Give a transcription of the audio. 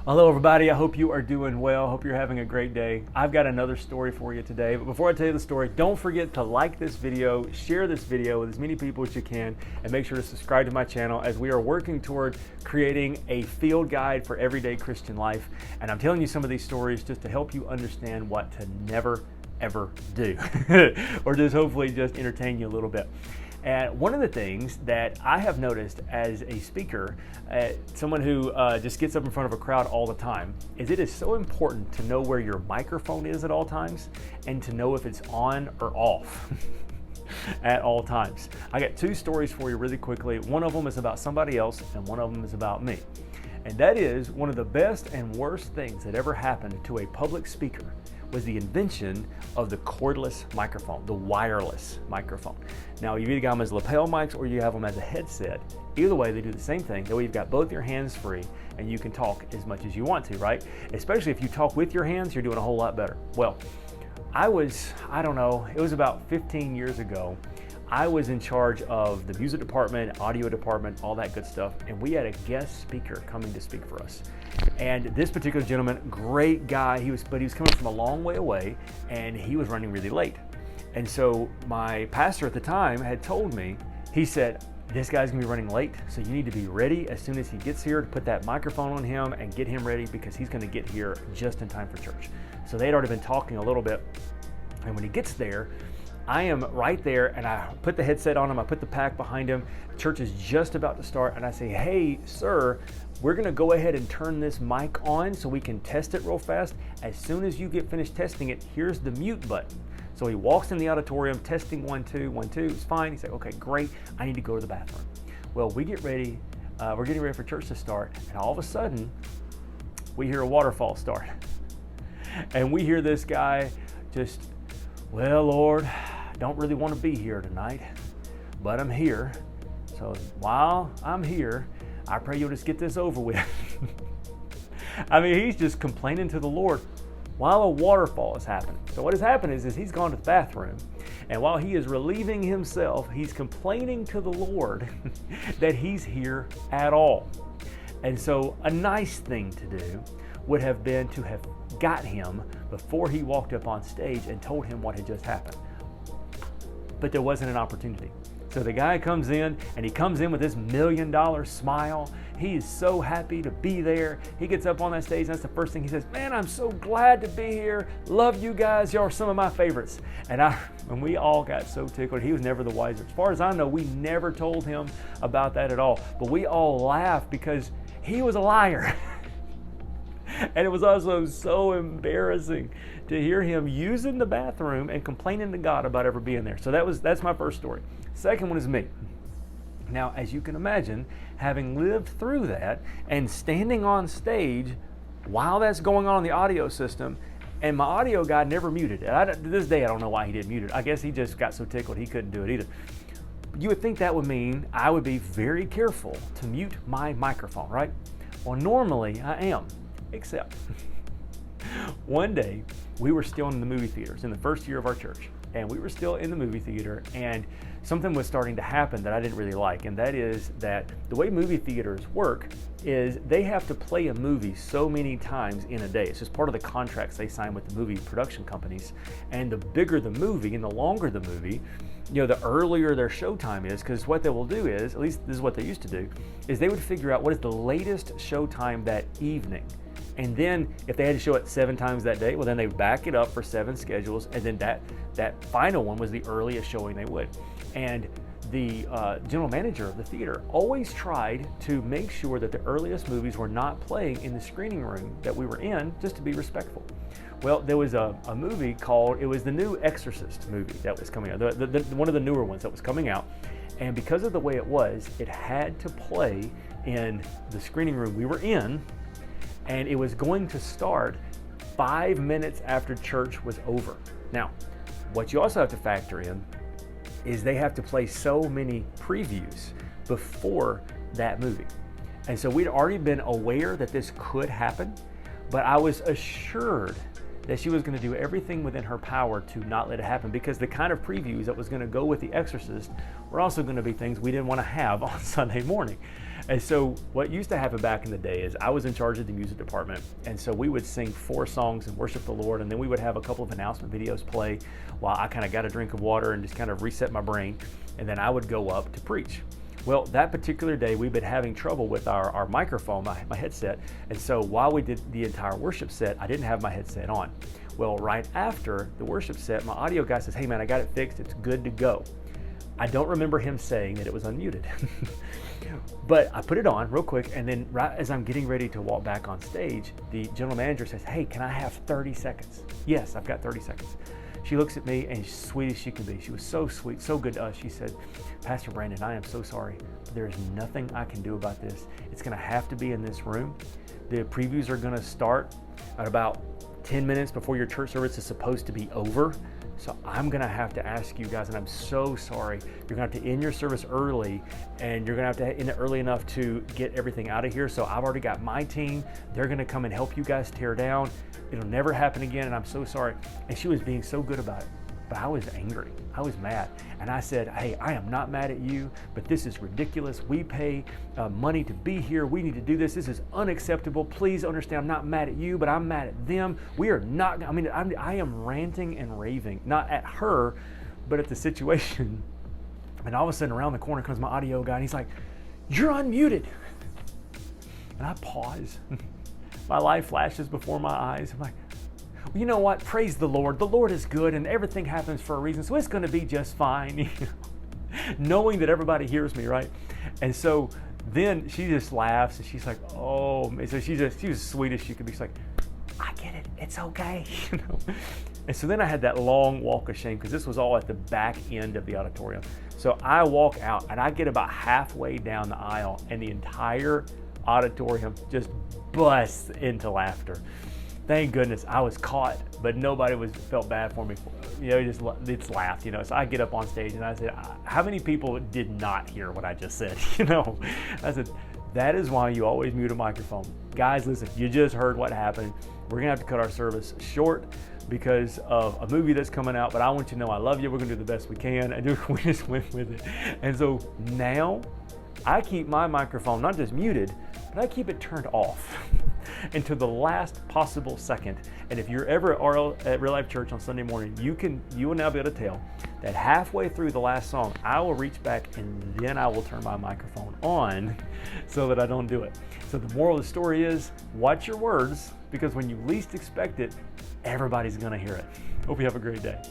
Hello everybody, I hope you are doing well. Hope you're having a great day. I've got another story for you today, but before I tell you the story, don't forget to like this video, share this video with as many people as you can, and make sure to subscribe to my channel as we are working toward creating a field guide for everyday Christian life. And I'm telling you some of these stories just to help you understand what to never ever do, or just hopefully just entertain you a little bit. And one of the things that I have noticed as a speaker, someone who just gets up in front of a crowd all the time, is it is so important to know where your microphone is at all times and to know if it's on or off at all times. I got two stories for you really quickly. One of them is about somebody else and one of them is about me. And that is one of the best and worst things that ever happened to a public speaker was the invention of the cordless microphone, the wireless microphone. Now, you've either got them as lapel mics or you have them as a headset. Either way, they do the same thing. That way you've got both your hands free and you can talk as much as you want to, right? Especially if you talk with your hands, you're doing a whole lot better. Well, I don't know, it was about 15 years ago. I was in charge of the music department, audio department, all that good stuff, and we had a guest speaker coming to speak for us. And this particular gentleman, great guy, he was coming from a long way away, and he was running really late. And so my pastor at the time had told me, he said, this guy's gonna be running late, so you need to be ready as soon as he gets here to put that microphone on him and get him ready because he's gonna get here just in time for church. So they had already been talking a little bit, and when he gets there, I am right there and I put the headset on him, I put the pack behind him, church is just about to start, and I say, hey, sir, we're gonna go ahead and turn this mic on so we can test it real fast. As soon as you get finished testing it, here's the mute button. So he walks in the auditorium, testing 1, 2, 1, 2, it's fine. He's like, okay, great, I need to go to the bathroom. Well, we get ready, we're getting ready for church to start, and all of a sudden, we hear a waterfall start. And we hear this guy just, well, Lord, I don't really want to be here tonight, but I'm here. So while I'm here, I pray you'll just get this over with. I mean, he's just complaining to the Lord while a waterfall is happening. So what has happened is he's gone to the bathroom, and while he is relieving himself, he's complaining to the Lord that he's here at all. And so a nice thing to do would have been to have got him before he walked up on stage and told him what had just happened. But there wasn't an opportunity. So the guy comes in and he comes in with this $1 million smile. He is so happy to be there. He gets up on that stage and that's the first thing he says, man, I'm so glad to be here. Love you guys. Y'all are some of my favorites. And we all got so tickled. He was never the wiser. As far as I know, we never told him about that at all. But we all laughed because he was a liar. And it was also so embarrassing to hear him using the bathroom and complaining to God about ever being there. So that's my first story. Second one is me. Now, as you can imagine, having lived through that and standing on stage while that's going on in the audio system, and my audio guy never muted it. To this day, I don't know why he didn't mute it. I guess he just got so tickled he couldn't do it either. You would think that would mean I would be very careful to mute my microphone, right? Well, normally I am. Except one day we were still in the movie theaters in the first year of our church, and we were still in the movie theater, and something was starting to happen that I didn't really like, and that is that the way movie theaters work is they have to play a movie so many times in a day. It's just part of the contracts they sign with the movie production companies, and the bigger the movie and the longer the movie, the earlier their showtime is, because what they will do is, at least this is what they used to do, is they would figure out what is the latest showtime that evening. And then if they had to show it 7 times that day, well, then they would back it up for 7 schedules. And then that final one was the earliest showing they would. And the general manager of the theater always tried to make sure that the earliest movies were not playing in the screening room that we were in, just to be respectful. Well, there was a movie it was the new Exorcist movie that was coming out, one of the newer ones that was coming out. And because of the way it was, it had to play in the screening room we were in, and it was going to start 5 minutes after church was over. Now, what you also have to factor in is they have to play so many previews before that movie. And so we'd already been aware that this could happen, but I was assured that she was going to do everything within her power to not let it happen, because the kind of previews that was going to go with The Exorcist were also going to be things we didn't want to have on Sunday morning. And so what used to happen back in the day is I was in charge of the music department. And so we would sing 4 songs and worship the Lord. And then we would have a couple of announcement videos play while I kind of got a drink of water and just kind of reset my brain. And then I would go up to preach. Well, that particular day, we've been having trouble with our microphone, my headset. And so while we did the entire worship set, I didn't have my headset on. Well, right after the worship set, my audio guy says, hey man, I got it fixed. It's good to go. I don't remember him saying that it was unmuted. But I put it on real quick, and then right as I'm getting ready to walk back on stage, the general manager says, hey, can I have 30 seconds? Yes, I've got 30 seconds. She looks at me, and she's sweet as she can be. She was so sweet, so good to us. She said, Pastor Brandon, I am so sorry, but there is nothing I can do about this. It's going to have to be in this room. The previews are going to start at about 10 minutes before your church service is supposed to be over. So I'm going to have to ask you guys, and I'm so sorry, you're going to have to end your service early, and you're going to have to end it early enough to get everything out of here. So I've already got my team. They're going to come and help you guys tear down. It'll never happen again, and I'm so sorry. And she was being so good about it. But I was angry. I was mad. And I said, hey, I am not mad at you, but this is ridiculous. We pay money to be here. We need to do this. This is unacceptable. Please understand, I'm not mad at you, but I'm mad at them. We are not, I am ranting and raving, not at her, but at the situation. And all of a sudden around the corner comes my audio guy, and he's like, you're unmuted. And I pause. My life flashes before my eyes. I'm like, well, you know what? Praise the Lord. The Lord is good, and everything happens for a reason, so it's going to be just fine. Knowing that everybody hears me, right? And so then she just laughs, and she's like, oh. So she was sweet as she could be. She's like, I get it. It's okay. And so then I had that long walk of shame, because this was all at the back end of the auditorium. So I walk out, and I get about halfway down the aisle, and the entire auditorium just busts into laughter. Thank goodness I was caught, but nobody felt bad for me. It's laughed, So I get up on stage and I said, how many people did not hear what I just said? I said, that is why you always mute a microphone. Guys, listen, you just heard what happened. We're gonna have to cut our service short because of a movie that's coming out, but I want you to know I love you. We're gonna do the best we can. And we just went with it. And so now I keep my microphone not just muted, but I keep it turned off until the last possible second. And if you're ever at Real Life Church on Sunday morning, you will now be able to tell that halfway through the last song, I will reach back and then I will turn my microphone on so that I don't do it. So the moral of the story is, watch your words, because when you least expect it, everybody's gonna hear it. Hope you have a great day.